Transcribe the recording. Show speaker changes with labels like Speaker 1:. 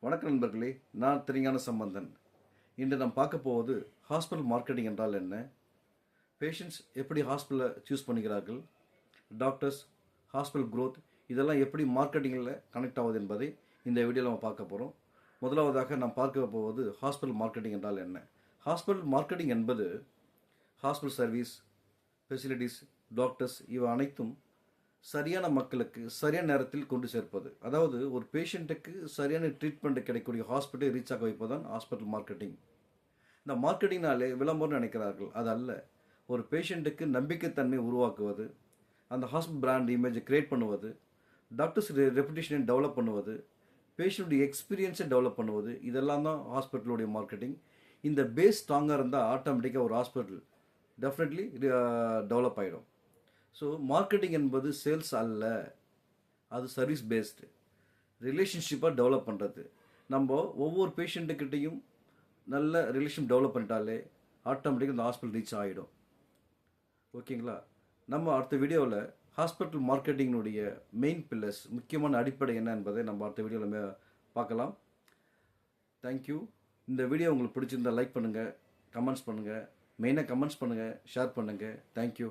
Speaker 1: வணக்கம் நண்பர்களே, நான் திருஞான சம்பந்தன். இன்று நாம் பார்க்க போவது ஹாஸ்பிட்டல் மார்க்கெட்டிங் என்றால் என்ன, பேஷண்ட்ஸ் எப்படி ஹாஸ்பிட்டலை சூஸ் பண்ணிக்கிறார்கள், டாக்டர்ஸ், ஹாஸ்பிட்டல் growth இதெல்லாம் எப்படி மார்க்கெட்டிங்கில் கனெக்ட் ஆகுது என்பதை இந்த வீடியோவில் நம்ம பார்க்க போகிறோம். முதலாவதாக நாம் பார்க்க போவது ஹாஸ்பிட்டல் மார்க்கெட்டிங் என்றால் என்ன. ஹாஸ்பிட்டல் மார்க்கெட்டிங் என்பது ஹாஸ்பிட்டல் சர்வீஸ், ஃபெசிலிட்டிஸ், டாக்டர்ஸ் இவை அனைத்தும் சரியான மக்களுக்கு சரியான நேரத்தில் கொண்டு சேர்ப்பது. அதாவது ஒரு பேஷண்ட்டுக்கு சரியான ட்ரீட்மெண்ட் கிடைக்கக்கூடிய ஹாஸ்பிட்டல் ரீச் ஆக வைப்பதுதான் ஹாஸ்பிட்டல் மார்க்கெட்டிங். இந்த மார்க்கெட்டிங்னாலே விளம்பரம் நினைக்கிறார்கள், அது அல்ல. ஒரு பேஷண்ட்டுக்கு நம்பிக்கைத்தன்மை உருவாக்குவது, அந்த ஹாஸ்பிட்டல் பிராண்ட் இமேஜை கிரியேட் பண்ணுவது, டாக்டர்ஸ் ரெப்புடேஷனை டெவலப் பண்ணுவது, பேஷண்ட்டுடைய எக்ஸ்பீரியன்ஸை டெவலப் பண்ணுவது, இதெல்லாம் தான் ஹாஸ்பிட்டலுடைய மார்க்கெட்டிங். இந்த பேஸ் ஸ்ட்ராங்காக இருந்தால் ஆட்டோமேட்டிக்காக ஒரு ஹாஸ்பிட்டல் டெஃபினெட்லி டெவலப் ஆகிடும். ஸோ மார்க்கெட்டிங் என்பது சேல்ஸ் அல்ல, அது சர்வீஸ் பேஸ்டு ரிலேஷன்ஷிப்பாக டெவலப் பண்ணுறது. நம்ம ஒவ்வொரு பேஷண்ட்டுக்கிட்டையும் நல்ல ரிலேஷன் டெவலப் பண்ணிட்டாலே ஆட்டோமேட்டிக்காக இந்த ஹாஸ்பிட்டல் ரீச் ஆகிடும். ஓகேங்களா? நம்ம அடுத்த வீடியோவில் ஹாஸ்பிட்டல் மார்க்கெட்டிங்கினுடைய மெயின் பில்லர்ஸ், முக்கியமான அடிப்படை என்ன என்பதை நம்ம அடுத்த வீடியோவில் பார்க்கலாம். தேங்க்யூ. இந்த வீடியோ உங்களுக்கு பிடிச்சிருந்தால் லைக் பண்ணுங்கள், கமெண்ட்ஸ் பண்ணுங்கள், மெயினாக கமெண்ட்ஸ் பண்ணுங்கள், ஷேர் பண்ணுங்கள். தேங்க்யூ.